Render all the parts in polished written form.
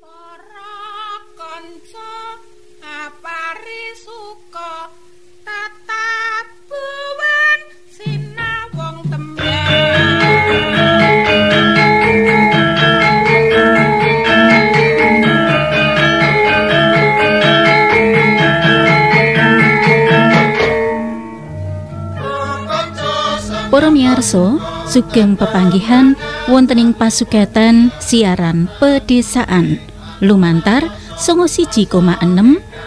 Para kanca apari suka tatabuhan sinawang Para miyarsa, sugeng pepanggihan wonten ing pasugatan siaran pedesaan lumantar 101,6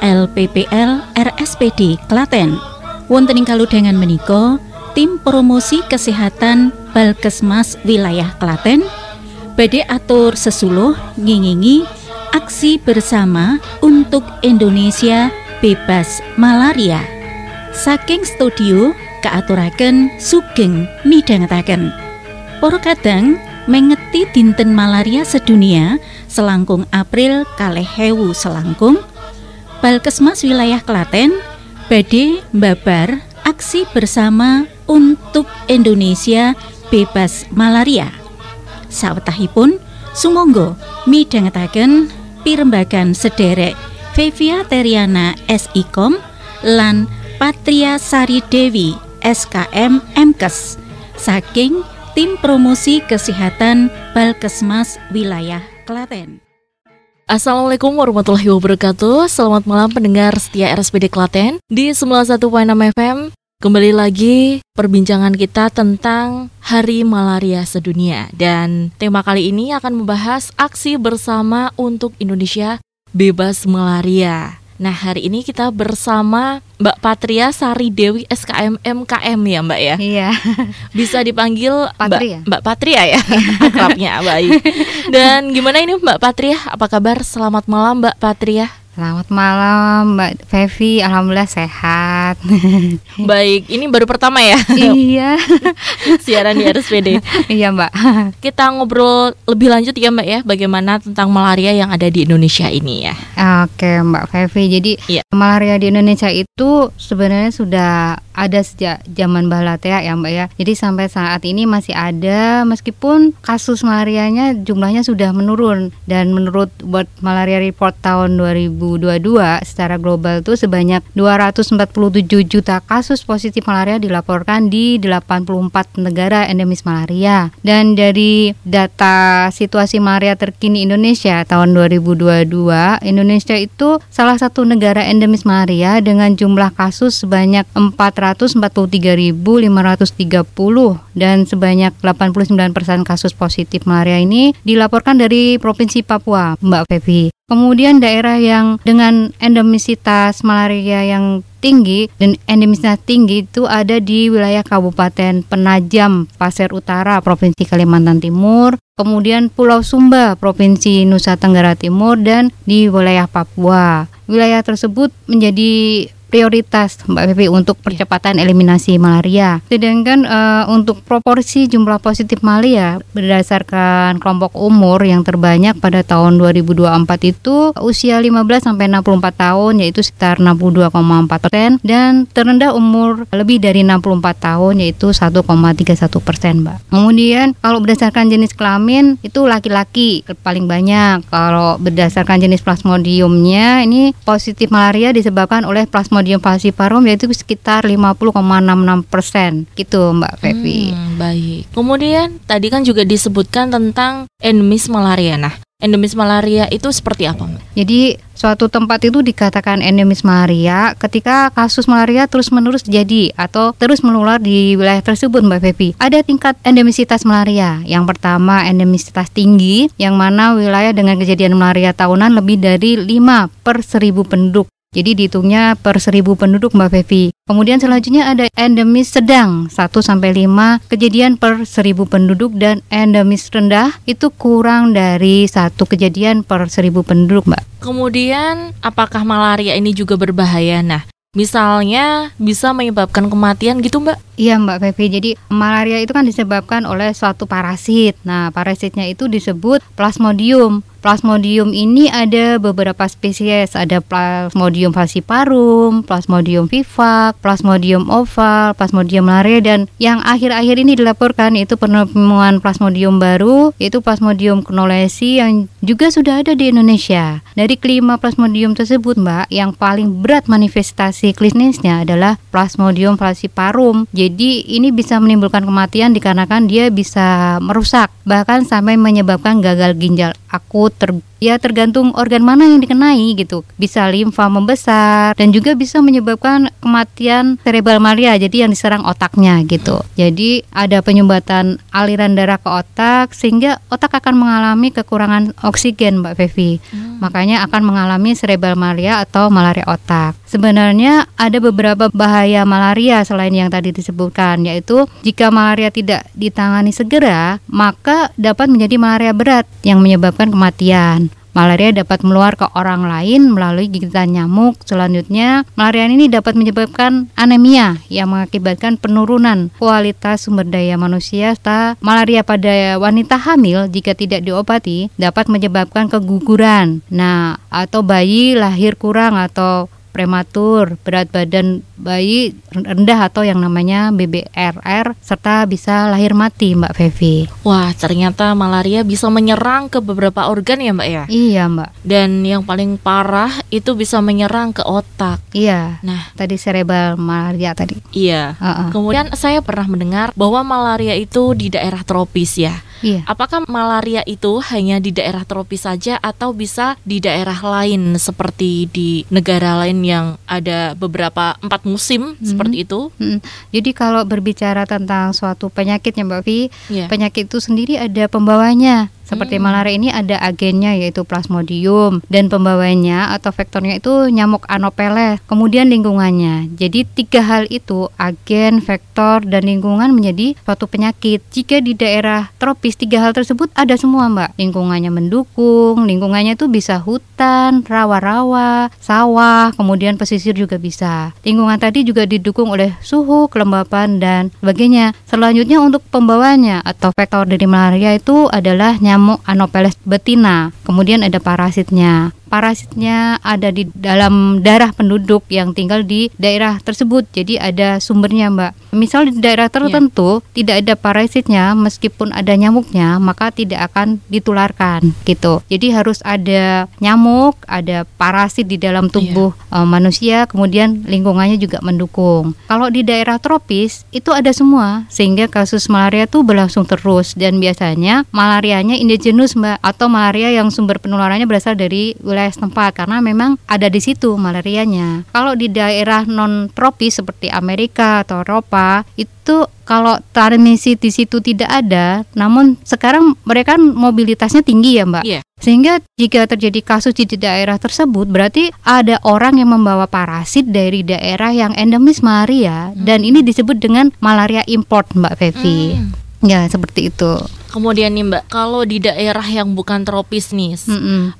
LPPL RSPD Klaten. Wonten ing kaludhangan menika tim promosi kesehatan Balkesmas wilayah Klaten badhe atur sesuluh ngingingi aksi bersama untuk Indonesia bebas malaria. Saking studio kaaturaken sugeng midhangetaken. Para kadang mengeti dinten malaria sedunia selangkung April 2000 selangkung, Balkesmas wilayah Klaten badhe mbabar aksi bersama untuk Indonesia bebas malaria. Sawetahipun sumangga midhangetaken pirembagan sederek Fevia Teriana SIKOM lan Patria Sari Dewi SKM MKes saking tim promosi kesehatan Balkesmas wilayah Klaten. Assalamualaikum warahmatullahi wabarakatuh. Selamat malam pendengar setia RSPD Klaten di 91.6 FM. Kembali lagi perbincangan kita tentang Hari Malaria Sedunia. Dan tema kali ini akan membahas aksi bersama untuk Indonesia bebas malaria. Nah, hari ini kita bersama Mbak Patria Sari Dewi SKM MKM ya Mbak ya? Iya. Bisa dipanggil Patria. Mbak Patria ya? Akrabnya baik. Dan gimana ini Mbak Patria? Apa kabar? Selamat malam Mbak Patria. Selamat malam Mbak Fevi, alhamdulillah sehat. Baik, ini baru pertama ya? Iya. Siaran di RSPD. Iya Mbak. Kita ngobrol lebih lanjut ya Mbak ya, bagaimana tentang malaria yang ada di Indonesia ini ya. Oke Mbak Fevi, jadi malaria di Indonesia itu sebenarnya sudah ada sejak zaman Balatea ya Mbak ya. Jadi sampai saat ini masih ada, meskipun kasus malarianya jumlahnya sudah menurun. Dan menurut World Malaria Report tahun 2022 secara global itu sebanyak 247 juta kasus positif malaria dilaporkan di 84 negara endemis malaria. Dan dari data situasi malaria terkini Indonesia tahun 2022, Indonesia itu salah satu negara endemis malaria dengan jumlah kasus sebanyak 443.530 dan sebanyak 89% kasus positif malaria ini dilaporkan dari Provinsi Papua, Mbak Fevi. Kemudian daerah yang dengan endemisitas malaria yang tinggi dan endemisitas tinggi itu ada di wilayah Kabupaten Penajam, Pasir Utara, Provinsi Kalimantan Timur, kemudian Pulau Sumba, Provinsi Nusa Tenggara Timur, dan di wilayah Papua. Wilayah tersebut menjadi prioritas Mbak Fevi untuk percepatan eliminasi malaria. Sedangkan untuk proporsi jumlah positif malaria berdasarkan kelompok umur yang terbanyak pada tahun 2024 itu usia 15 sampai 64 tahun yaitu sekitar 62,4% dan terendah umur lebih dari 64 tahun yaitu 1,31% Mbak. Kemudian kalau berdasarkan jenis kelamin itu laki-laki paling banyak. Kalau berdasarkan jenis plasmodiumnya ini positif malaria disebabkan oleh Plasmodium falciparum yaitu sekitar 50,66% gitu Mbak Fevi. Baik. Kemudian tadi kan juga disebutkan tentang endemis malaria. Nah, endemis malaria itu seperti apa Mbak? Jadi suatu tempat itu dikatakan endemis malaria ketika kasus malaria terus-menerus terjadi atau terus menular di wilayah tersebut Mbak Fevi. Ada tingkat endemisitas malaria. Yang pertama endemisitas tinggi yang mana wilayah dengan kejadian malaria tahunan lebih dari 5 per 1000 penduduk. Jadi dihitungnya per 1000 penduduk Mbak Fevi. Kemudian selanjutnya ada endemis sedang 1-5 kejadian per 1000 penduduk dan endemis rendah itu kurang dari 1 kejadian per 1000 penduduk Mbak. Kemudian apakah malaria ini juga berbahaya? Nah, misalnya bisa menyebabkan kematian gitu Mbak? Iya Mbak Fevi, jadi malaria itu kan disebabkan oleh suatu parasit. Nah, parasitnya itu disebut Plasmodium. Plasmodium ini ada beberapa spesies, ada Plasmodium falciparum, Plasmodium vivax, Plasmodium oval, Plasmodium malaria, dan yang akhir-akhir ini dilaporkan itu penemuan Plasmodium baru, yaitu Plasmodium knowlesi yang juga sudah ada di Indonesia. Dari kelima Plasmodium tersebut Mbak, yang paling berat manifestasi klinisnya adalah Plasmodium falciparum. Jadi ini bisa menimbulkan kematian dikarenakan dia bisa merusak, bahkan sampai menyebabkan gagal ginjal akut. Tergantung organ mana yang dikenai gitu. Bisa limfa membesar dan juga bisa menyebabkan kematian cerebral malaria, jadi yang diserang otaknya gitu. Jadi ada penyumbatan aliran darah ke otak sehingga otak akan mengalami kekurangan oksigen Mbak Fevi. Makanya akan mengalami cerebral malaria atau malaria otak. Sebenarnya ada beberapa bahaya malaria selain yang tadi disebutkan, yaitu jika malaria tidak ditangani segera, maka dapat menjadi malaria berat yang menyebabkan kematian. Malaria dapat menular ke orang lain melalui gigitan nyamuk. Selanjutnya, malaria ini dapat menyebabkan anemia yang mengakibatkan penurunan kualitas sumber daya manusia. Serta malaria pada wanita hamil jika tidak diobati dapat menyebabkan keguguran. Nah, atau bayi lahir kurang atau prematur, berat badan bayi rendah atau yang namanya BBRR, serta bisa lahir mati Mbak Fevi. Wah, ternyata malaria bisa menyerang ke beberapa organ ya Mbak ya? Iya Mbak. Dan yang paling parah itu bisa menyerang ke otak. Iya. Nah, tadi cerebral malaria tadi. Iya. Kemudian saya pernah mendengar bahwa malaria itu di daerah tropis ya. Iya. Apakah malaria itu hanya di daerah tropis saja atau bisa di daerah lain seperti di negara lain yang ada beberapa 4 musim seperti itu? Jadi kalau berbicara tentang suatu penyakitnya Mbak Vi, penyakit itu sendiri ada pembawanya. Seperti malaria ini ada agennya yaitu Plasmodium, dan pembawanya atau vektornya itu nyamuk Anopheles. Kemudian lingkungannya. Jadi 3 hal itu, agen, vektor, dan lingkungan menjadi suatu penyakit. Jika di daerah tropis 3 hal tersebut ada semua Mbak. Lingkungannya mendukung, lingkungannya itu bisa hutan, rawa-rawa, sawah, kemudian pesisir juga bisa. Lingkungan tadi juga didukung oleh suhu, kelembapan, dan sebagainya. Selanjutnya untuk pembawanya atau vektor dari malaria itu adalah nyamuk Anopheles betina. Kemudian ada parasitnya. Parasitnya ada di dalam darah penduduk yang tinggal di daerah tersebut. Jadi ada sumbernya Mbak. Misal di daerah tertentu tidak ada parasitnya, meskipun ada nyamuknya, maka tidak akan ditularkan gitu. Jadi harus ada nyamuk, ada parasit di dalam tubuh manusia, kemudian lingkungannya juga mendukung. Kalau di daerah tropis itu ada semua, sehingga kasus malaria itu berlangsung terus. Dan biasanya malarianya endogenous Mbak, atau malaria yang sumber penularannya berasal dari wilayah setempat, karena memang ada di situ malarianya. Kalau di daerah non tropis seperti Amerika atau Eropa, itu kalau transmisi di situ tidak ada, namun sekarang mereka mobilitasnya tinggi ya Mbak. Sehingga jika terjadi kasus di daerah tersebut, berarti ada orang yang membawa parasit dari daerah yang endemis malaria, dan ini disebut dengan malaria import Mbak Fevi. Ya, seperti itu. Kemudian nih Mbak, kalau di daerah yang bukan tropis nih,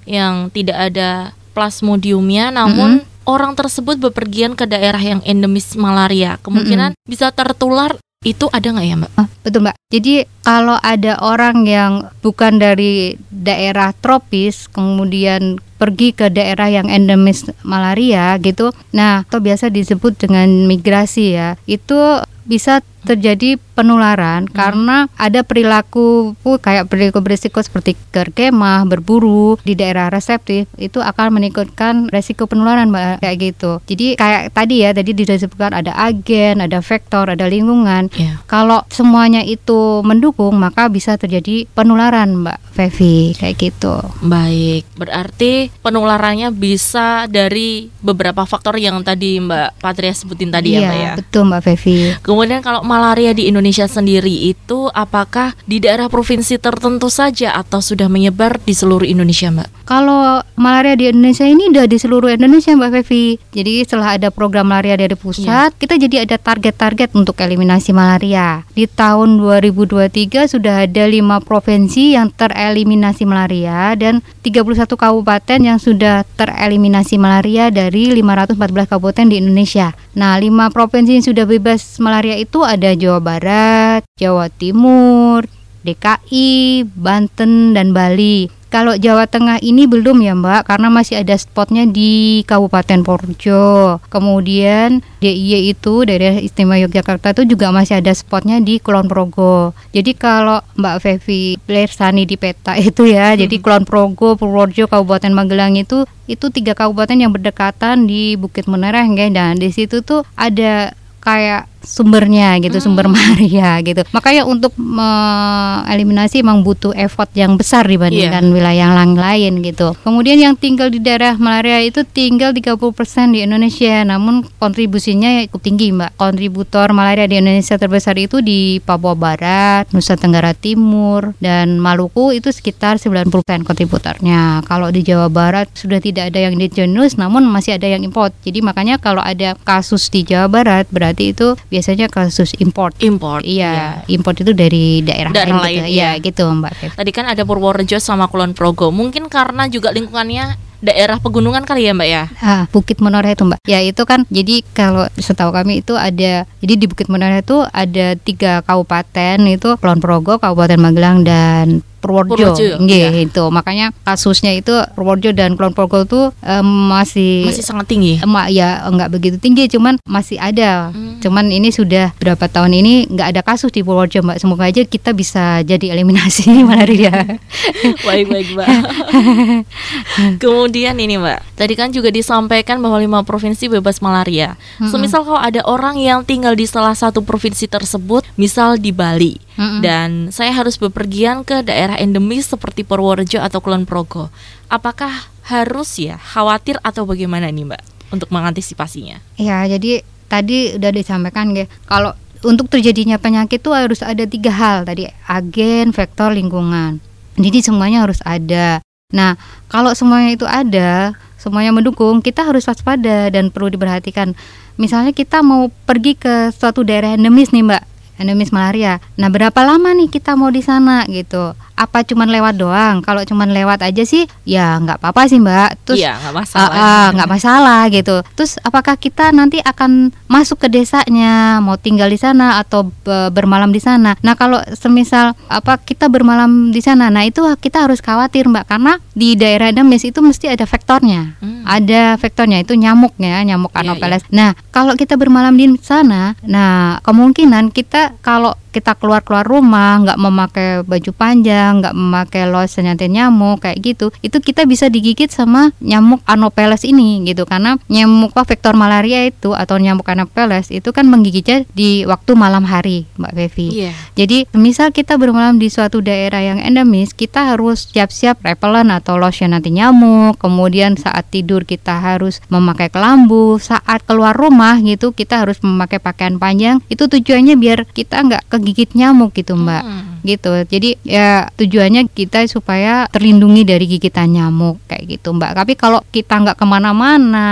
yang tidak ada Plasmodiumnya, namun orang tersebut bepergian ke daerah yang endemis malaria, kemungkinan bisa tertular, itu ada nggak ya Mbak? Betul Mbak. Jadi kalau ada orang yang bukan dari daerah tropis, kemudian pergi ke daerah yang endemis malaria gitu, nah atau biasa disebut dengan migrasi ya, itu bisa terjadi penularan karena ada perilaku kayak perilaku berisiko seperti berkemah, berburu di daerah reseptif, itu akan meningkatkan resiko penularan Mbak, kayak gitu. Jadi kayak tadi ya, tadi disebutkan ada agen, ada vektor, ada lingkungan. Kalau semuanya itu mendukung, maka bisa terjadi penularan Mbak Fevi, kayak gitu. Baik, berarti penularannya bisa dari beberapa faktor yang tadi Mbak Patria sebutin tadi ya Mbak ya? Betul Mbak Fevi. Kemudian kalau malaria di Indonesia sendiri itu apakah di daerah provinsi tertentu saja atau sudah menyebar di seluruh Indonesia Mbak? Kalau malaria di Indonesia ini udah di seluruh Indonesia Mbak Fevi. Jadi setelah ada program malaria dari pusat, kita jadi ada target-target untuk eliminasi malaria. Di tahun 2023 sudah ada 5 provinsi yang tereliminasi malaria dan 31 kabupaten yang sudah tereliminasi malaria dari 514 kabupaten di Indonesia. Nah, 5 provinsi yang sudah bebas malaria itu ada Jawa Barat, Jawa Timur, DKI, Banten, dan Bali. Kalau Jawa Tengah ini belum ya Mbak, karena masih ada spotnya di Kabupaten Purworejo. Kemudian DIY itu, Daerah Istimewa Yogyakarta itu juga masih ada spotnya di Kulon Progo. Jadi kalau Mbak Fevi lirsani di peta itu ya, jadi Kulon Progo, Purworejo, Kabupaten Magelang itu 3 kabupaten yang berdekatan di Bukit Menereng ya. Dan di situ tuh ada kayak sumbernya gitu, sumber malaria gitu. Makanya untuk eliminasi memang butuh effort yang besar dibandingkan wilayah yang lain gitu. Kemudian yang tinggal di daerah malaria itu tinggal 30% di Indonesia, namun kontribusinya cukup tinggi Mbak. Kontributor malaria di Indonesia terbesar itu di Papua Barat, Nusa Tenggara Timur, dan Maluku itu sekitar 90% kontributornya. Kalau di Jawa Barat sudah tidak ada yang indigenous, namun masih ada yang import. Jadi makanya kalau ada kasus di Jawa Barat berarti itu biasanya kasus import. Iya, import itu dari daerah lain gitu. Iya, gitu Mbak Fev. Tadi kan ada Purworejo sama Kulon Progo. Mungkin karena juga lingkungannya daerah pegunungan kali ya Mbak ya? Bukit Menoreh itu Mbak. Ya itu kan, jadi kalau setahu kami itu ada, jadi di Bukit Menoreh itu ada 3 kabupaten, itu Kulon Progo, Kabupaten Magelang, dan Purworejo. Itu makanya kasusnya itu Purworejo dan Kulon Progo itu masih sangat tinggi. Ya enggak begitu tinggi, cuman masih ada. Cuman ini sudah berapa tahun ini enggak ada kasus di Purworejo Mbak. Semoga aja kita bisa jadi eliminasi malaria. Baik Mbak. Kemudian ini Mbak, tadi kan juga disampaikan bahwa 5 provinsi bebas malaria. Semisal kalau ada orang yang tinggal di salah satu provinsi tersebut, misal di Bali, dan saya harus bepergian ke daerah endemis seperti Purworejo atau Kulon Progo, apakah harus ya khawatir atau bagaimana nih Mbak untuk mengantisipasinya? Ya, jadi tadi udah disampaikan ya, kalau untuk terjadinya penyakit itu harus ada 3 hal tadi, agen, faktor, lingkungan. Jadi semuanya harus ada. Nah, kalau semuanya itu ada, semuanya mendukung, kita harus waspada dan perlu diperhatikan. Misalnya kita mau pergi ke suatu daerah endemis nih Mbak, endemis malaria. Nah, berapa lama nih kita mau di sana gitu? Apa cuman lewat doang? Kalau cuman lewat aja sih, ya nggak apa-apa sih Mbak. Terus nggak masalah. Nggak masalah gitu. Terus apakah kita nanti akan masuk ke desanya, mau tinggal di sana atau bermalam di sana? Nah, kalau semisal kita bermalam di sana, nah itu kita harus khawatir Mbak, karena di daerah endemis itu mesti ada faktornya. Ada faktornya itu nyamuknya, nyamuk Anopheles. Nah, kalau kita bermalam di sana, nah kemungkinan kita kalau kita keluar rumah nggak memakai baju panjang, nggak memakai lotion anti nyamuk kayak gitu, itu kita bisa digigit sama nyamuk Anopheles ini gitu, karena nyamuk vektor malaria itu atau nyamuk Anopheles itu kan menggigitnya di waktu malam hari Mbak Fevi. Jadi misal kita bermalam di suatu daerah yang endemis, kita harus siap-siap repellent atau lotion anti nyamuk. Kemudian saat tidur kita harus memakai kelambu, saat keluar rumah gitu kita harus memakai pakaian panjang. Itu tujuannya biar kita nggak kegigit nyamuk gitu Mbak. Gitu. Jadi ya tujuannya kita supaya terlindungi dari gigitan nyamuk kayak gitu Mbak. Tapi kalau kita nggak kemana-mana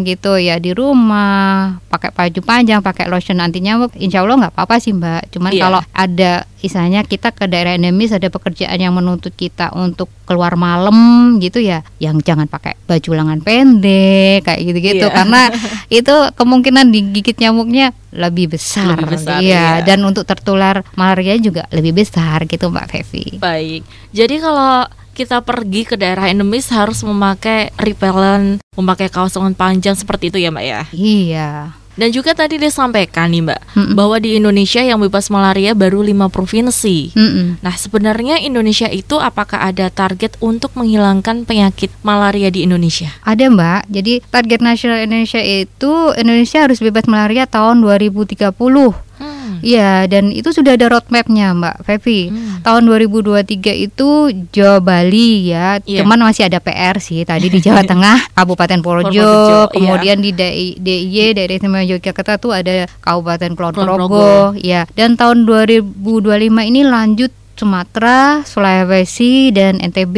gitu ya, di rumah pakai baju panjang, pakai lotion anti nyamuk, insya Allah nggak apa-apa sih Mbak. Cuman kalau ada misalnya kita ke daerah endemis, ada pekerjaan yang menuntut kita untuk keluar malam gitu ya, yang jangan pakai baju lengan pendek kayak gitu-gitu, karena itu kemungkinan digigit nyamuknya lebih besar ya. Dan untuk tertular malaria juga lebih besar gitu Mbak Fevi. Baik, jadi kalau kita pergi ke daerah endemis harus memakai repellent, memakai kaos lengan panjang seperti itu ya Mbak ya? Iya. Dan juga tadi disampaikan nih Mbak, bahwa di Indonesia yang bebas malaria baru 5 provinsi. Nah, sebenarnya Indonesia itu apakah ada target untuk menghilangkan penyakit malaria di Indonesia? Ada Mbak, jadi target nasional Indonesia itu Indonesia harus bebas malaria tahun 2030. Iya, dan itu sudah ada roadmapnya Mbak Fevi. Tahun 2023 itu Jawa Bali ya, cuman masih ada PR sih. Tadi di Jawa Tengah, Kabupaten Purworejo, kemudian di DIY, Daerah Istimewa Yogyakarta tuh ada Kabupaten Kulon Progo, ya. Dan tahun 2025 ini lanjut Sumatera, Sulawesi, dan NTB.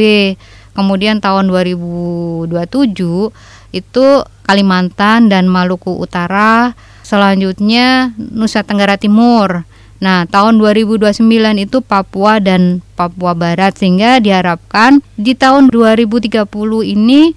Kemudian tahun 2027 itu Kalimantan dan Maluku Utara, selanjutnya Nusa Tenggara Timur. Nah, tahun 2029 itu Papua dan Papua Barat, sehingga diharapkan di tahun 2030 ini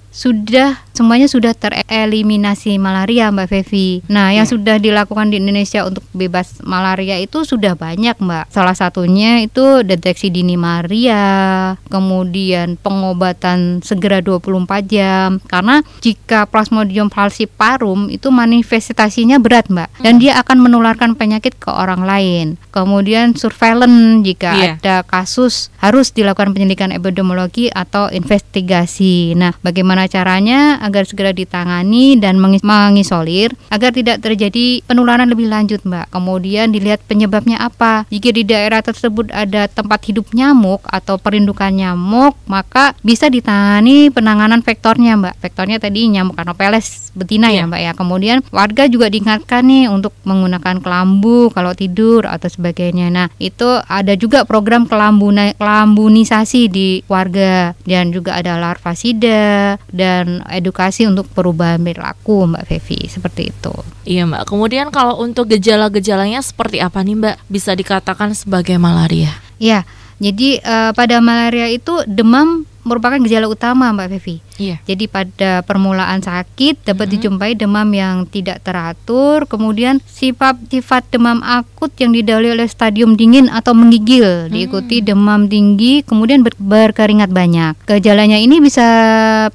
semuanya sudah tereliminasi malaria, Mbak Fevi. Nah, yang sudah dilakukan di Indonesia untuk bebas malaria itu sudah banyak, Mbak. Salah satunya itu deteksi dini malaria, kemudian pengobatan segera 24 jam. Karena jika Plasmodium falciparum itu manifestasinya berat, Mbak, dan dia akan menularkan penyakit ke orang lain. Kemudian surveillance, jika ada kasus harus dilakukan penyelidikan epidemiologi atau investigasi. Nah, bagaimana caranya agar segera ditangani dan mengisolir agar tidak terjadi penularan lebih lanjut, Mbak. Kemudian dilihat penyebabnya apa. Jika di daerah tersebut ada tempat hidup nyamuk atau perindukan nyamuk, maka bisa ditangani penanganan vektornya, Mbak. Vektornya tadi nyamuk Anopheles betina ya, Mbak ya. Kemudian warga juga diingatkan nih untuk menggunakan kelambu kalau tidur atau sebagainya. Nah, itu ada juga program kelambunisasi di warga, dan juga ada larvasida dan edukasi untuk perubahan perilaku, Mbak Fevi, seperti itu. Iya, Mbak. Kemudian kalau untuk gejala-gejalanya seperti apa nih, Mbak? Bisa dikatakan sebagai malaria? Ya, jadi pada malaria itu demam merupakan gejala utama, Mbak Fevi. Iya. Jadi pada permulaan sakit dapat dijumpai demam yang tidak teratur, kemudian sifat demam akut yang didahului oleh stadium dingin atau menggigil, diikuti demam tinggi, kemudian berkeringat banyak. Gejalanya ini bisa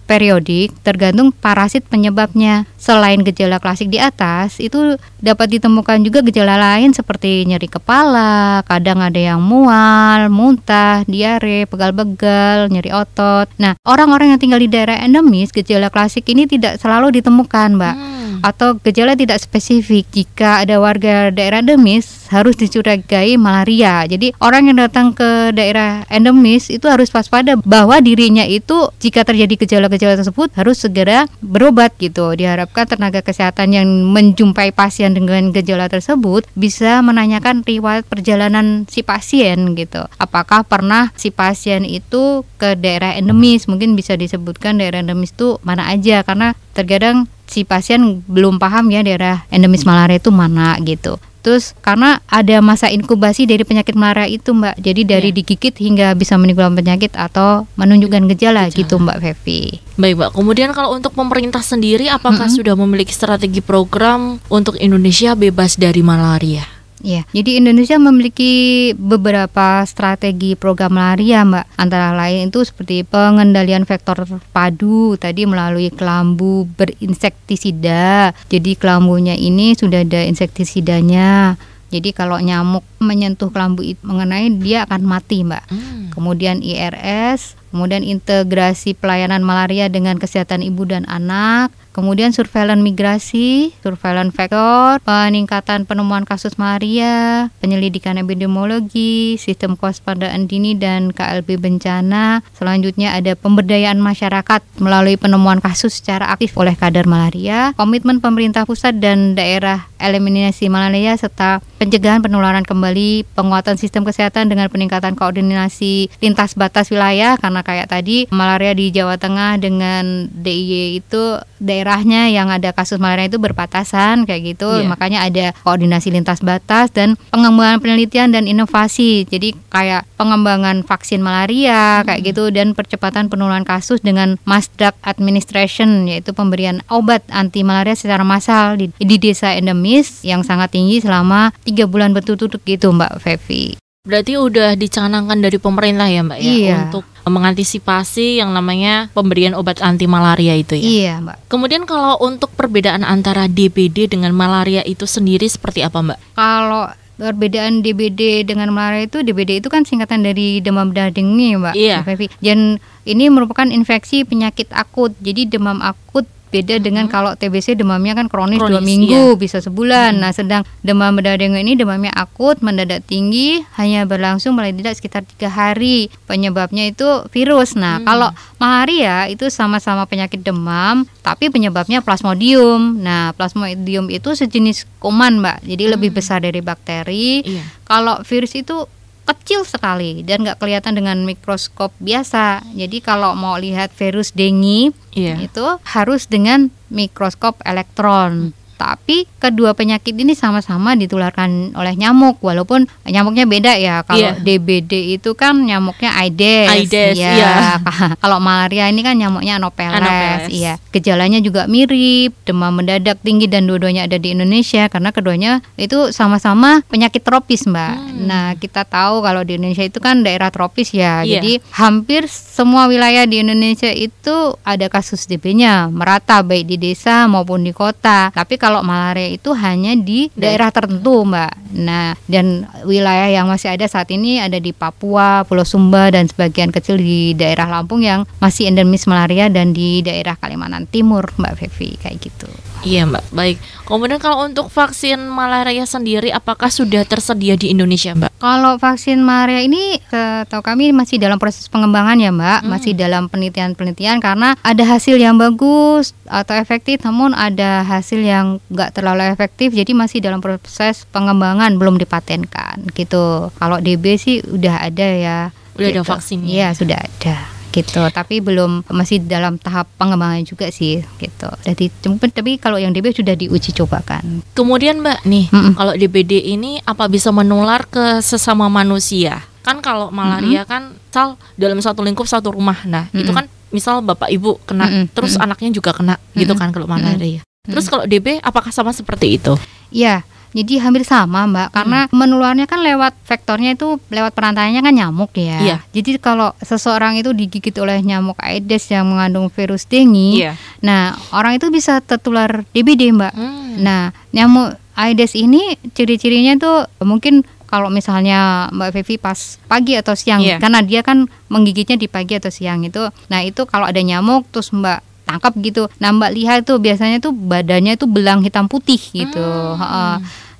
periodik tergantung parasit penyebabnya. Selain gejala klasik di atas, itu dapat ditemukan juga gejala lain seperti nyeri kepala, kadang ada yang mual, muntah, diare, pegal-pegal, nyeri otot. Nah, orang-orang yang tinggal di daerah endemis, gejala klasik ini tidak selalu ditemukan, Mbak. Atau gejala tidak spesifik. Jika ada warga daerah endemis, harus dicurigai malaria. Jadi orang yang datang ke daerah endemis itu harus waspada bahwa dirinya itu jika terjadi gejala-gejala tersebut harus segera berobat gitu. Diharapkan tenaga kesehatan yang menjumpai pasien dengan gejala tersebut bisa menanyakan riwayat perjalanan si pasien gitu. Apakah pernah si pasien itu ke daerah endemis? Mungkin bisa disebutkan daerah endemis itu mana aja, karena terkadang si pasien belum paham ya daerah endemis malaria itu mana gitu. Terus karena ada masa inkubasi dari penyakit malaria itu, Mbak. Jadi dari digigit hingga bisa menimbulkan penyakit atau menunjukkan gejala gitu, Mbak Fevi. Baik, Mbak. Kemudian kalau untuk pemerintah sendiri, apakah sudah memiliki strategi program untuk Indonesia bebas dari malaria? Ya, jadi Indonesia memiliki beberapa strategi program malaria, Mbak. Antara lain itu seperti pengendalian vektor padu tadi melalui kelambu berinsektisida. Jadi kelambunya ini sudah ada insektisidanya. Jadi kalau nyamuk menyentuh kelambu mengenai, dia akan mati, Mbak. Kemudian IRS, kemudian integrasi pelayanan malaria dengan kesehatan ibu dan anak, kemudian surveillance migrasi, surveillance vektor, peningkatan penemuan kasus malaria, penyelidikan epidemiologi, sistem kewaspadaan dini dan KLB bencana. Selanjutnya ada pemberdayaan masyarakat melalui penemuan kasus secara aktif oleh kader malaria, komitmen pemerintah pusat dan daerah eliminasi malaria, serta pencegahan penularan kembali, penguatan sistem kesehatan dengan peningkatan koordinasi lintas batas wilayah, karena kayak tadi malaria di Jawa Tengah dengan DIY itu daerahnya yang ada kasus malaria itu berbatasan kayak gitu, makanya ada koordinasi lintas batas dan pengembangan penelitian dan inovasi. Jadi kayak pengembangan vaksin malaria kayak gitu, dan percepatan penularan kasus dengan mass drug administration, yaitu pemberian obat anti malaria secara massal di desa endemis yang sangat tinggi selama 3 bulan berturut-turut gitu, Mbak Fevi. Berarti udah dicanangkan dari pemerintah ya, Mbak, ya, untuk mengantisipasi yang namanya pemberian obat anti malaria itu ya. Iya, Mbak. Kemudian kalau untuk perbedaan antara DBD dengan malaria itu sendiri seperti apa, Mbak? Kalau perbedaan DBD dengan malaria itu, DBD itu kan singkatan dari demam berdarah denggi, Mbak. Iya. Dan ini merupakan infeksi penyakit akut. Jadi demam akut beda dengan kalau TBC demamnya kan kronis 2 minggu, bisa sebulan. Nah, sedang demam berdarah denggi ini demamnya akut, mendadak tinggi, hanya berlangsung paling tidak sekitar 3 hari. Penyebabnya itu virus. Nah, kalau malaria itu sama-sama penyakit demam, tapi penyebabnya plasmodium. Nah, plasmodium itu sejenis kuman, Mbak. Jadi lebih besar dari bakteri. Kalau virus itu kecil sekali dan nggak kelihatan dengan mikroskop biasa. Jadi kalau mau lihat virus dengue itu harus dengan mikroskop elektron. Tapi kedua penyakit ini sama-sama ditularkan oleh nyamuk, walaupun nyamuknya beda ya. Kalau DBD itu kan nyamuknya Aedes ya. Kalau malaria ini kan nyamuknya Anopheles. Iya. Gejalanya juga mirip, demam mendadak tinggi, dan dua-duanya ada di Indonesia karena keduanya itu sama-sama penyakit tropis, Mbak. Nah, kita tahu kalau di Indonesia itu kan daerah tropis ya. Jadi hampir semua wilayah di Indonesia itu ada kasus DB-nya, merata baik di desa maupun di kota. Tapi kalau malaria itu hanya di daerah tertentu, Mbak. Nah, dan wilayah yang masih ada saat ini ada di Papua, Pulau Sumba, dan sebagian kecil di daerah Lampung yang masih endemis malaria, dan di daerah Kalimantan Timur, Mbak Fevi, kayak gitu. Iya, Mbak. Baik. Kemudian kalau untuk vaksin malaria sendiri, apakah sudah tersedia di Indonesia, Mbak? Kalau vaksin malaria ini, setahu kami masih dalam proses pengembangan ya, Mbak. Masih dalam penelitian karena ada hasil yang bagus atau efektif, namun ada hasil yang nggak terlalu efektif. Jadi masih dalam proses pengembangan, belum dipatenkan gitu. Kalau DB sih udah ada ya. Udah gitu. Ada vaksinnya? Iya, sudah ada. Gitu, tapi belum, masih dalam tahap pengembangan juga sih gitu. Jadi tapi kalau yang DB sudah diuji cobakan. Kemudian Mbak nih, kalau DBD ini apa bisa menular ke sesama manusia? Kan kalau malaria kan misal dalam satu lingkup satu rumah. Nah, itu kan misal bapak ibu kena, terus anaknya juga kena gitu kan kalau malaria. Terus kalau DB apakah sama seperti itu? Iya. Jadi hampir sama, Mbak, karena menularnya kan lewat vektornya itu, lewat perantaranya kan nyamuk ya. Jadi kalau seseorang itu digigit oleh nyamuk Aedes yang mengandung virus dengue, nah orang itu bisa tertular DBD, Mbak. Nah, nyamuk Aedes ini ciri-cirinya tuh mungkin kalau misalnya Mbak Fevi pas pagi atau siang, karena dia kan menggigitnya di pagi atau siang itu. Nah, itu kalau ada nyamuk terus Mbak tangkap gitu. Nah, Mbak lihat tuh biasanya tuh badannya tuh belang hitam putih gitu.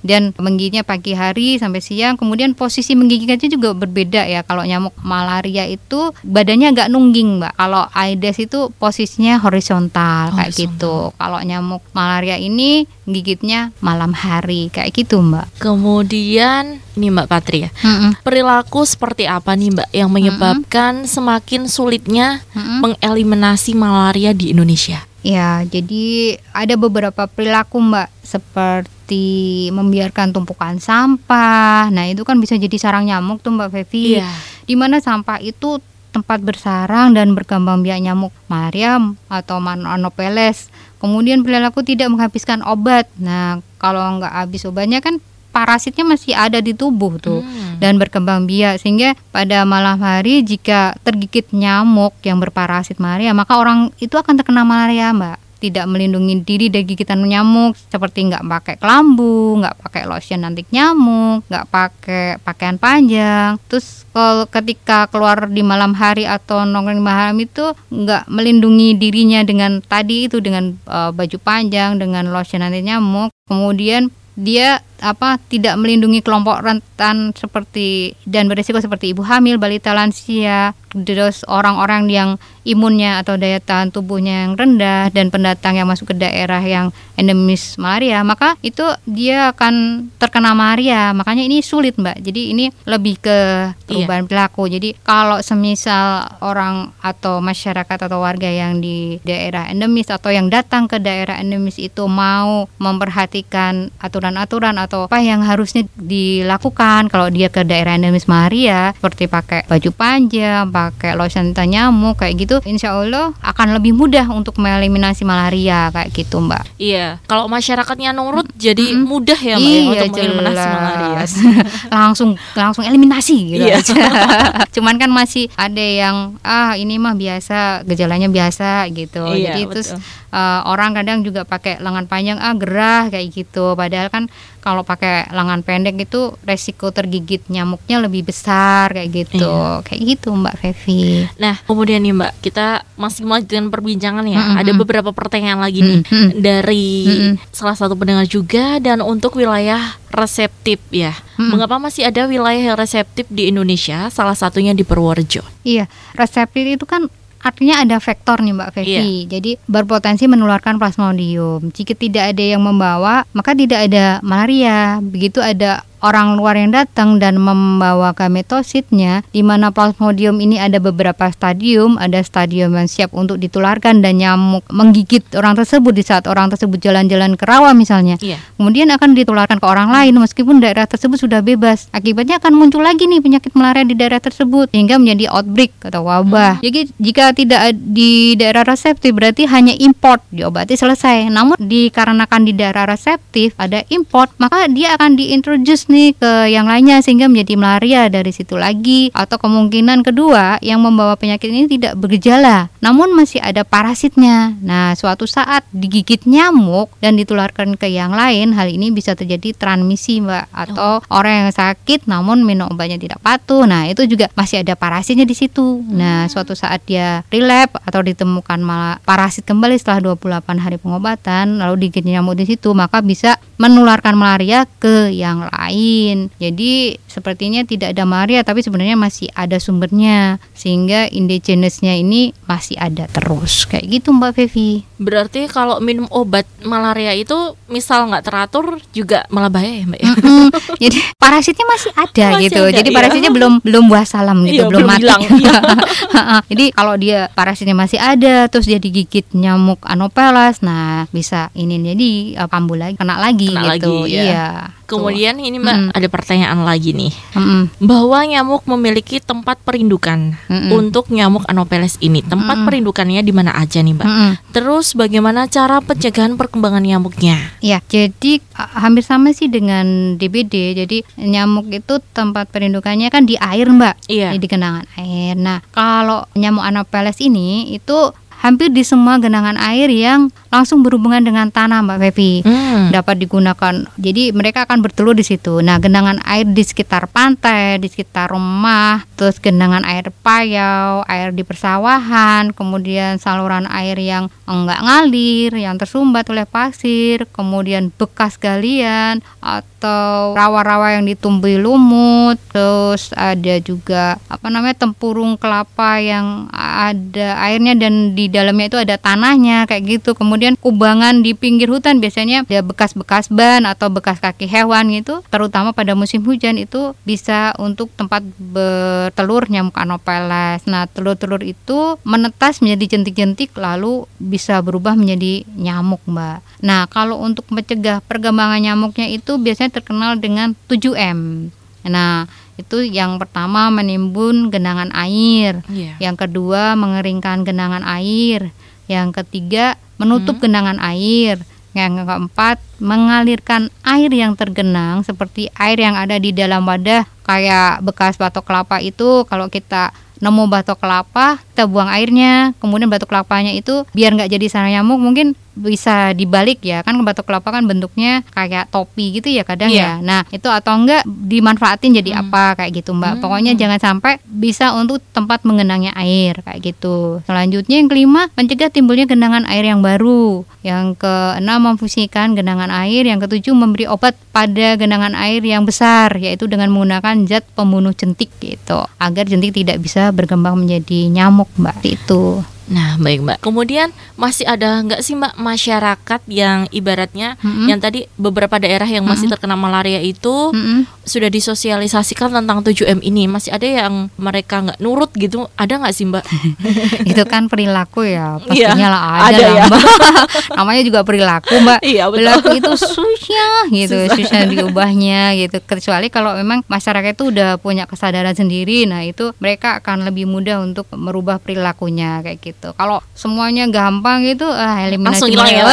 Dan menggigitnya pagi hari sampai siang. Kemudian posisi menggigitnya juga berbeda ya. Kalau nyamuk malaria itu badannya agak nungging, Mbak. Kalau Aedes itu posisinya horizontal kayak gitu. Kalau nyamuk malaria ini gigitnya malam hari kayak gitu, Mbak. Kemudian ini Mbak Patri ya, perilaku seperti apa nih Mbak yang menyebabkan semakin sulitnya mengeliminasi malaria di Indonesia? Ya, jadi ada beberapa perilaku, Mbak, seperti membiarkan tumpukan sampah. Nah, itu kan bisa jadi sarang nyamuk tuh, Mbak Fevi. Di mana sampah itu tempat bersarang dan berkembang biak nyamuk malaria atau Anopheles. Kemudian perilaku tidak menghabiskan obat. Nah, kalau nggak habis obatnya kan parasitnya masih ada di tubuh tuh dan berkembang biak, sehingga pada malam hari jika tergigit nyamuk yang berparasit malaria, maka orang itu akan terkena malaria, Mbak. Tidak melindungi diri dari gigitan nyamuk, seperti nggak pakai kelambu, nggak pakai lotion anti nyamuk, nggak pakai pakaian panjang. Terus kalau ketika keluar di malam hari atau nongkrong di malam itu nggak melindungi dirinya dengan tadi itu, dengan baju panjang, dengan lotion anti nyamuk. Kemudian dia tidak melindungi kelompok rentan seperti dan berisiko seperti ibu hamil, balita, lansia, terus orang-orang yang imunnya atau daya tahan tubuhnya yang rendah, dan pendatang yang masuk ke daerah yang endemis malaria, maka itu dia akan terkena malaria. Makanya ini sulit, Mbak. Jadi ini lebih ke perubahan perilaku. Jadi kalau semisal orang atau masyarakat atau warga yang di daerah endemis atau yang datang ke daerah endemis itu mau memperhatikan aturan-aturan atau apa yang harusnya dilakukan kalau dia ke daerah endemis malaria, seperti pakai baju panjang, pakai lotion anti nyamuk kayak gitu, insya Allah akan lebih mudah untuk mengeliminasi malaria kayak gitu, Mbak. Iya, kalau masyarakatnya nurut jadi mudah ya, Mbak, untuk mengeliminasi malaria. langsung eliminasi gitu aja. Cuman kan masih ada yang ini mah biasa, gejalanya biasa gitu. Jadi terus orang kadang juga pakai lengan panjang gerah kayak gitu, padahal kan kalau pakai lengan pendek itu resiko tergigit nyamuknya lebih besar kayak gitu. Kayak gitu, Mbak Fevi. Nah, kemudian nih Mbak, kita masih melanjutkan perbincangan ya. Ada beberapa pertanyaan lagi nih dari salah satu pendengar juga, dan untuk wilayah reseptif ya. Mengapa masih ada wilayah yang reseptif di Indonesia? Salah satunya di Purworejo. Iya, reseptif itu kan artinya ada vektor nih, Mbak Fevi. Jadi berpotensi menularkan Plasmodium. Jika tidak ada yang membawa, maka tidak ada malaria. Begitu ada orang luar yang datang dan membawa gametositnya, di mana Plasmodium ini ada beberapa stadium, ada stadium yang siap untuk ditularkan dan nyamuk menggigit orang tersebut di saat orang tersebut jalan-jalan ke rawa misalnya. Kemudian akan ditularkan ke orang lain meskipun daerah tersebut sudah bebas. Akibatnya akan muncul lagi nih penyakit malaria di daerah tersebut sehingga menjadi outbreak atau wabah. Jadi jika tidak di daerah reseptif berarti hanya import, diobati selesai. Namun dikarenakan di daerah reseptif ada import, maka dia akan diintroduce nih ke yang lainnya sehingga menjadi malaria dari situ lagi. Atau kemungkinan kedua yang membawa penyakit ini tidak bergejala namun masih ada parasitnya. Nah, suatu saat digigit nyamuk dan ditularkan ke yang lain, hal ini bisa terjadi transmisi, Mbak, atau orang yang sakit namun minum obatnya tidak patuh. Nah, itu juga masih ada parasitnya di situ. Nah, suatu saat dia relapse atau ditemukan malah parasit kembali setelah 28 hari pengobatan lalu digigit nyamuk di situ, maka bisa menularkan malaria ke yang lain. Jadi sepertinya tidak ada malaria tapi sebenarnya masih ada sumbernya sehingga indigenesnya ini masih ada terus kayak gitu, Mbak Fevi. Berarti kalau minum obat malaria itu misal nggak teratur juga malah bahaya ya, Mbak? Jadi parasitnya masih ada Masih gitu. ada, Jadi iya. parasitnya belum wassalam gitu, belum mati. hilang, iya. Jadi kalau dia parasitnya masih ada terus dia digigit nyamuk Anopheles, nah bisa ini jadi kambuh lagi, kena lagi Kena gitu. lagi, ya. Iya. Kemudian ini Mbak ada pertanyaan lagi nih. Mm-mm. Bahwa nyamuk memiliki tempat perindukan untuk nyamuk Anopheles ini. Tempat perindukannya di mana aja nih, Mbak? Terus bagaimana cara pencegahan perkembangan nyamuknya? Ya, jadi hampir sama sih dengan DBD. Jadi nyamuk itu tempat perindukannya kan di air, Mbak. Iya. Di genangan air. Nah, kalau nyamuk Anopheles ini itu hampir di semua genangan air yang langsung berhubungan dengan tanah, Mbak Fevi. Dapat digunakan. Jadi mereka akan bertelur di situ. Nah, genangan air di sekitar pantai, di sekitar rumah, terus genangan air payau, air di persawahan, kemudian saluran air yang enggak ngalir, yang tersumbat oleh pasir, kemudian bekas galian atau rawa-rawa yang ditumbuhi lumut, terus ada juga tempurung kelapa yang ada airnya dan di dalamnya itu ada tanahnya kayak gitu. Kemudian kubangan di pinggir hutan biasanya ada bekas-bekas ban atau bekas kaki hewan gitu, terutama pada musim hujan itu bisa untuk tempat bertelur nyamuk Anopheles. Nah, telur-telur itu menetas menjadi jentik-jentik lalu bisa berubah menjadi nyamuk, Mbak. Nah, kalau untuk mencegah perkembangan nyamuknya itu biasanya terkenal dengan 7M. Nah, itu yang pertama menimbun genangan air, yang kedua mengeringkan genangan air, yang ketiga menutup genangan air, yang keempat mengalirkan air yang tergenang seperti air yang ada di dalam wadah kayak bekas batok kelapa itu. Kalau kita nemu batok kelapa, kita buang airnya, kemudian batok kelapanya itu biar nggak jadi sarang nyamuk mungkin bisa dibalik ya, kan batok kelapa kan bentuknya kayak topi gitu ya kadang ya. Nah, itu atau enggak dimanfaatin jadi apa kayak gitu, Mbak. Pokoknya jangan sampai bisa untuk tempat menggenangnya air kayak gitu. Selanjutnya yang kelima, mencegah timbulnya genangan air yang baru. Yang keenam, memfungsikan genangan air. Yang ketujuh, memberi obat pada genangan air yang besar, yaitu dengan menggunakan zat pembunuh jentik gitu, agar jentik tidak bisa berkembang menjadi nyamuk, Mbak. Itu. Nah, baik, Mbak. Kemudian masih ada nggak sih, Mbak, masyarakat yang ibaratnya yang tadi beberapa daerah yang masih terkena malaria itu sudah disosialisasikan tentang 7M ini, masih ada yang mereka nggak nurut gitu, ada nggak sih, Mbak? Itu kan perilaku ya, pastinya lah ada lah, ya. Mbak. Namanya juga perilaku, Mbak. Iya, betul. Perilaku itu susah gitu, susah diubahnya gitu. Kecuali kalau memang masyarakat itu udah punya kesadaran sendiri, nah itu mereka akan lebih mudah untuk merubah perilakunya kayak gitu. Kalau semuanya gampang gitu, eliminasi langsung hilang ya.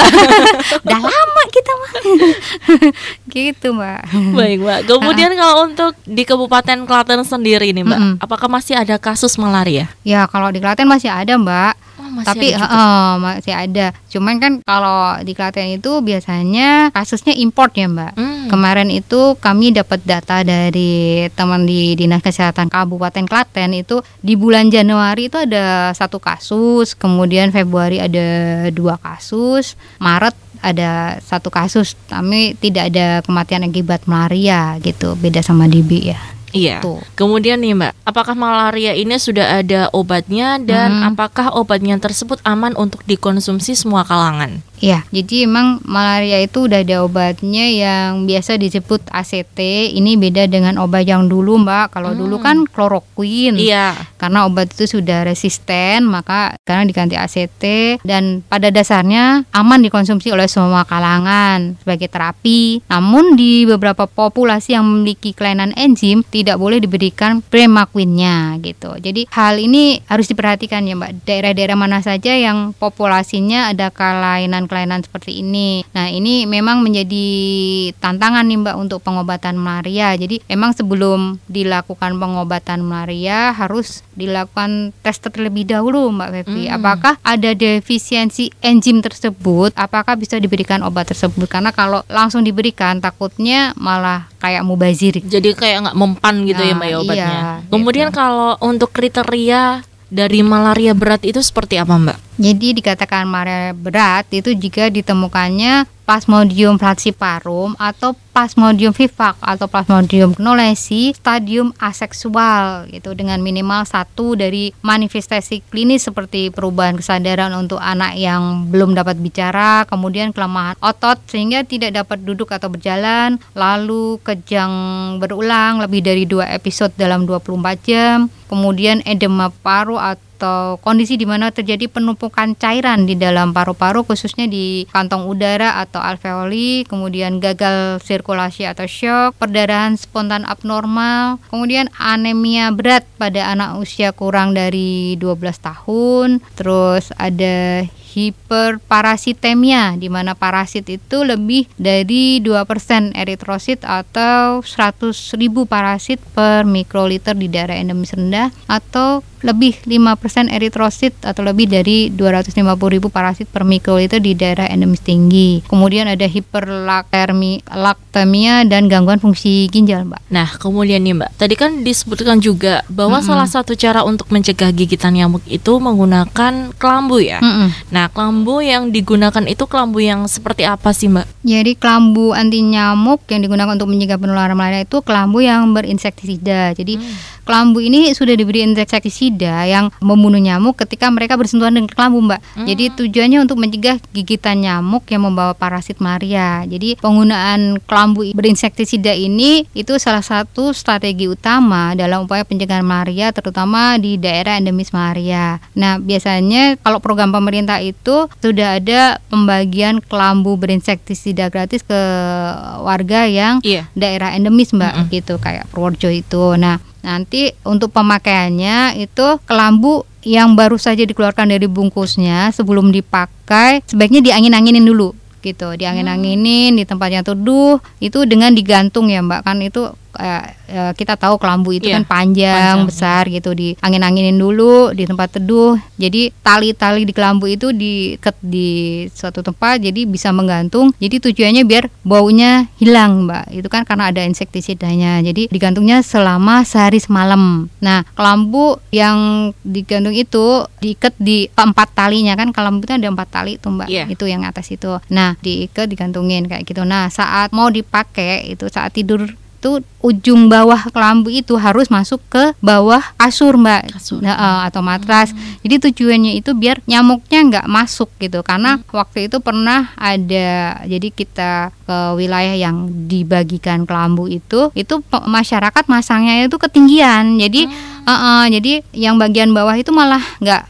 Udah lama kita mah. Gitu, Mbak. Baik, Mbak. Kemudian kalau untuk di Kabupaten Klaten sendiri nih, Mbak, apakah masih ada kasus malaria? Ya, kalau di Klaten masih ada, Mbak. Masih Tapi masih ada. Cuman kan kalau di Klaten itu biasanya kasusnya import ya, Mbak. Kemarin itu kami dapat data dari teman di Dinas Kesehatan Kabupaten Klaten itu di bulan Januari itu ada 1 kasus, kemudian Februari ada 2 kasus, Maret ada 1 kasus. Tapi tidak ada kematian akibat malaria gitu. Beda sama DB ya. Iya. Tuh. Kemudian nih Mbak, apakah malaria ini sudah ada obatnya dan apakah obatnya tersebut aman untuk dikonsumsi semua kalangan? Ya, jadi emang malaria itu udah ada obatnya yang biasa disebut ACT. Ini beda dengan obat yang dulu, Mbak. Kalau dulu kan kloroquine. Iya. Karena obat itu sudah resisten, maka sekarang diganti ACT dan pada dasarnya aman dikonsumsi oleh semua kalangan sebagai terapi. Namun di beberapa populasi yang memiliki kelainan enzim tidak boleh diberikan Primaquine-nya gitu. Jadi hal ini harus diperhatikan ya, Mbak. Daerah-daerah mana saja yang populasinya ada kelainan seperti ini. Nah, ini memang menjadi tantangan nih Mbak untuk pengobatan malaria. Jadi memang sebelum dilakukan pengobatan malaria harus dilakukan tes terlebih dahulu Mbak Fevi. Apakah ada defisiensi enzim tersebut? Apakah bisa diberikan obat tersebut? Karena kalau langsung diberikan takutnya malah kayak mubazir. Jadi kayak nggak mempan gitu ya Mbak ya obatnya. Iya, Kemudian gitu. kalau untuk kriteria dari malaria berat itu seperti apa Mbak? Jadi dikatakan malaria berat itu jika ditemukannya Plasmodium falciparum atau Plasmodium vivax atau Plasmodium knowlesi stadium aseksual gitu dengan minimal 1 dari manifestasi klinis seperti perubahan kesadaran untuk anak yang belum dapat bicara, kemudian kelemahan otot sehingga tidak dapat duduk atau berjalan, lalu kejang berulang lebih dari 2 episode dalam 24 jam, kemudian edema paru atau kondisi di mana terjadi penumpukan cairan di dalam paru-paru khususnya di kantong udara atau alveoli, kemudian gagal sirkulasi atau shock, perdarahan spontan abnormal, kemudian anemia berat pada anak usia kurang dari 12 tahun, terus ada hiperparasitemia di mana parasit itu lebih dari 2% eritrosit atau 100.000 parasit per mikroliter di daerah endemis rendah atau lebih 5% eritrosit atau lebih dari 250.000 parasit per mikroliter di daerah endemis tinggi. Kemudian ada hiperlaktemia dan gangguan fungsi ginjal, Mbak. Nah, kemudian nih Mbak, tadi kan disebutkan juga bahwa salah satu cara untuk mencegah gigitan nyamuk itu menggunakan kelambu ya. Nah, kelambu yang digunakan itu kelambu yang seperti apa sih Mbak? Jadi kelambu anti nyamuk yang digunakan untuk mencegah penularan malaria itu kelambu yang berinsektisida. Jadi kelambu ini sudah diberi insektisida yang membunuh nyamuk ketika mereka bersentuhan dengan kelambu, Mbak. Jadi tujuannya untuk mencegah gigitan nyamuk yang membawa parasit malaria. Jadi penggunaan kelambu berinsektisida ini itu salah satu strategi utama dalam upaya pencegahan malaria terutama di daerah endemis malaria. Nah, biasanya kalau program pemerintah itu sudah ada pembagian kelambu berinsektisida gratis ke warga yang daerah endemis, Mbak, gitu kayak Purworejo itu. Nah, nanti untuk pemakaiannya itu kelambu yang baru saja dikeluarkan dari bungkusnya sebelum dipakai sebaiknya diangin-anginin dulu gitu, diangin-anginin di tempat yang teduh itu dengan digantung ya Mbak, kan itu kita tahu kelambu itu kan panjang, besar gitu, diangin-anginin dulu di tempat teduh. Jadi tali-tali di kelambu itu diikat di suatu tempat jadi bisa menggantung. Jadi tujuannya biar baunya hilang, Mbak. Itu kan karena ada insektisidanya. Jadi digantungnya selama sehari semalam. Nah, kelambu yang digantung itu diikat di 4 talinya kan, kelambu itu ada 4 tali tuh, Mbak. Itu yang atas itu. Nah, diikat digantungin kayak gitu. Nah, saat mau dipakai itu saat tidur itu ujung bawah kelambu itu harus masuk ke bawah kasur, Mbak, atau matras. Jadi tujuannya itu biar nyamuknya nggak masuk gitu. Karena waktu itu pernah ada, jadi kita ke wilayah yang dibagikan kelambu itu masyarakat masangnya itu ketinggian. Jadi jadi yang bagian bawah itu malah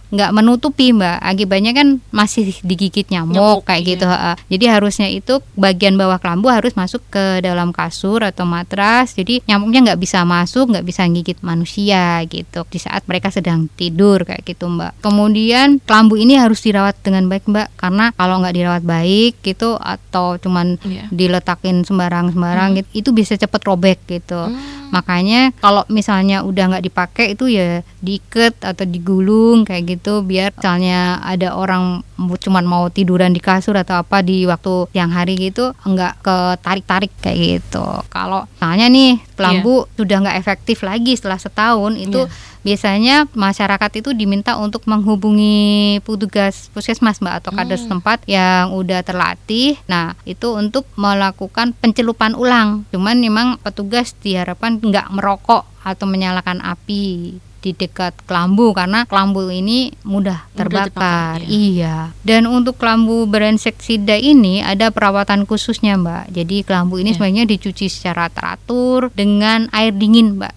nggak menutupi, Mbak. Akibatnya kan masih digigit nyamuk kayak gitu. Jadi harusnya itu bagian bawah kelambu harus masuk ke dalam kasur atau matras. Jadi nyamuknya nggak bisa masuk, nggak bisa gigit manusia gitu di saat mereka sedang tidur kayak gitu, Mbak. Kemudian kelambu ini harus dirawat dengan baik, Mbak, karena kalau nggak dirawat baik gitu atau cuman diletakin sembarang gitu, itu bisa cepet robek gitu. Makanya kalau misalnya udah nggak dipakai itu ya diikat atau digulung kayak gitu biar misalnya ada orang cuman mau tiduran di kasur atau apa di waktu siang hari gitu nggak ketarik-tarik kayak gitu. Kalau misalnya nih kelambu sudah nggak efektif lagi setelah setahun itu biasanya masyarakat itu diminta untuk menghubungi petugas puskesmas, Mbak, atau kades setempat yang udah terlatih. Nah, itu untuk melakukan pencelupan ulang. Cuman memang petugas diharapkan nggak merokok atau menyalakan api di dekat kelambu karena kelambu ini mudah terbakar. Iya. Dan untuk kelambu berinsektisida ini ada perawatan khususnya, Mbak. Jadi kelambu ini sebenarnya dicuci secara teratur dengan air dingin, Mbak.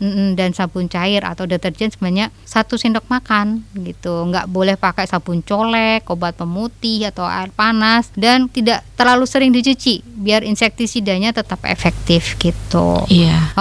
Dan sabun cair atau deterjen sebanyak 1 sendok makan gitu. Nggak boleh pakai sabun colek, obat pemutih atau air panas, dan tidak terlalu sering dicuci biar insektisidanya tetap efektif gitu. Iya.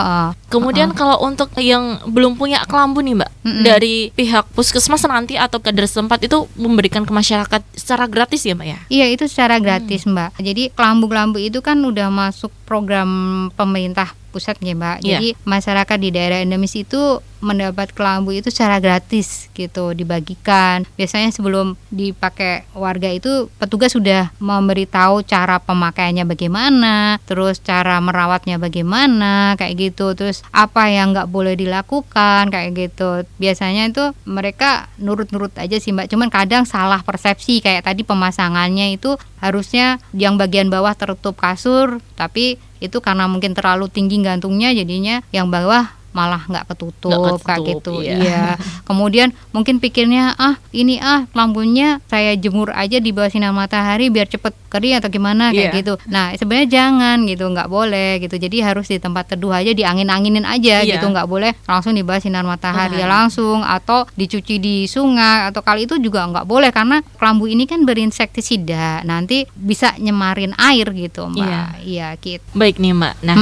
Kemudian kalau untuk yang belum punya kelambu nih, Mbak, dari pihak puskesmas nanti atau kader setempat itu memberikan ke masyarakat secara gratis ya, Mbak ya? Iya, itu secara gratis, Mbak. Jadi kelambu-kelambu itu kan udah masuk program pemerintah pusat ya, Mbak. Jadi masyarakat di daerah endemis itu mendapat kelambu itu secara gratis gitu, dibagikan. Biasanya sebelum dipakai warga itu petugas sudah memberitahu cara pemakaiannya bagaimana, terus cara merawatnya bagaimana, kayak gitu. Terus apa yang nggak boleh dilakukan, kayak gitu. Biasanya itu mereka nurut-nurut aja sih, Mbak. Cuman kadang salah persepsi, kayak tadi pemasangannya itu harusnya yang bagian bawah tertutup kasur, tapi itu karena mungkin terlalu tinggi gantungnya, jadinya yang bawah malah nggak ketutup kayak gitu. Iya. Kemudian mungkin pikirnya ini kelambunya saya jemur aja di bawah sinar matahari biar cepet kering atau gimana kayak gitu. Nah sebenarnya jangan gitu, nggak boleh gitu. Jadi harus di tempat teduh aja, diangin-anginin aja gitu, nggak boleh langsung di bawah sinar matahari langsung, atau dicuci di sungai, atau kali itu juga nggak boleh karena kelambu ini kan berinsektisida, nanti bisa nyemarin air gitu, Mbak. Iya gitu. Baik nih, Mbak. Nah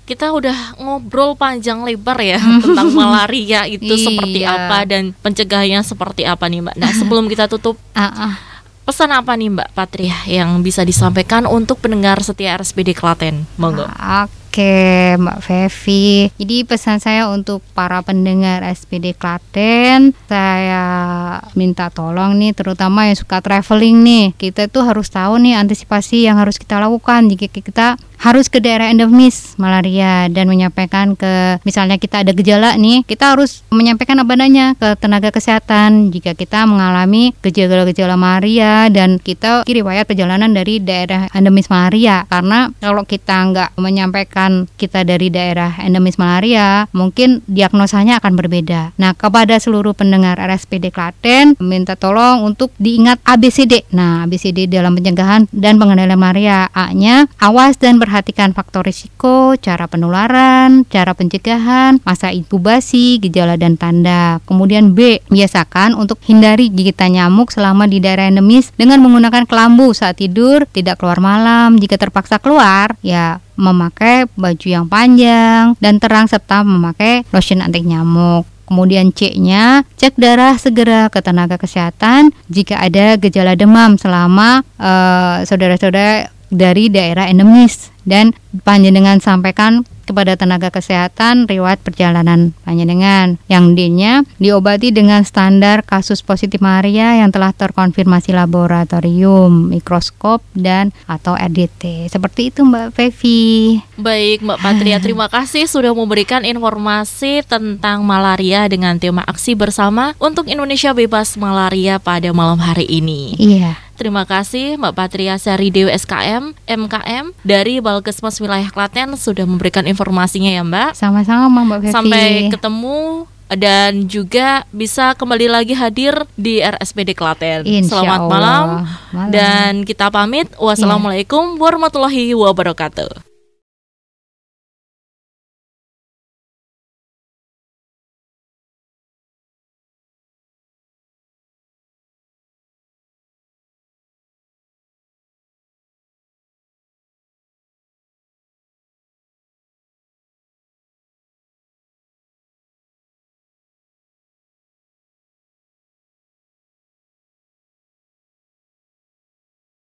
kita udah ngobrol panjang lebar ya tentang malaria itu seperti apa dan pencegahannya seperti apa nih, Mbak. Nah sebelum kita tutup, pesan apa nih, Mbak Patria yang bisa disampaikan untuk pendengar setia RSPD Klaten? Monggo. Oke, Mbak Fevi. Jadi pesan saya untuk para pendengar SPD Klaten, saya minta tolong nih, terutama yang suka traveling nih, kita tuh harus tahu nih antisipasi yang harus kita lakukan jika kita harus ke daerah endemis malaria, dan menyampaikan ke, misalnya kita ada gejala nih, kita harus menyampaikan apa adanya ke tenaga kesehatan jika kita mengalami gejala-gejala malaria dan kita riwayat perjalanan dari daerah endemis malaria. Karena kalau kita nggak menyampaikan kita dari daerah endemis malaria, mungkin diagnosanya akan berbeda. Nah, kepada seluruh pendengar RSPD Klaten, minta tolong untuk diingat ABCD. Nah, ABCD dalam pencegahan dan pengendalian malaria. A-nya, awas dan perhatikan faktor risiko, cara penularan, cara pencegahan, masa inkubasi, gejala dan tanda. Kemudian B, biasakan untuk hindari gigitan nyamuk selama di daerah endemis dengan menggunakan kelambu saat tidur, tidak keluar malam. Jika terpaksa keluar, ya memakai baju yang panjang dan terang serta memakai lotion anti nyamuk. Kemudian C-nya, cek darah segera ke tenaga kesehatan jika ada gejala demam selama saudara-saudara dari daerah endemis, dan panjenengan sampaikan kepada tenaga kesehatan riwayat perjalanan panjenengan. Yang D-nya, diobati dengan standar kasus positif malaria yang telah terkonfirmasi laboratorium, mikroskop dan atau RDT. Seperti itu, Mbak Fevi. Baik, Mbak Patria, terima kasih sudah memberikan informasi tentang malaria dengan tema aksi bersama untuk Indonesia Bebas Malaria pada malam hari ini. Iya. Terima kasih Mbak Patria Sari Dewi SKM, MKM dari Balkesmas Wilayah Klaten sudah memberikan informasinya ya, Mbak. Sama-sama, Mbak Fevi. Sampai ketemu dan juga bisa kembali lagi hadir di RSPD Klaten. Selamat malam dan kita pamit. Wassalamualaikum warahmatullahi wabarakatuh.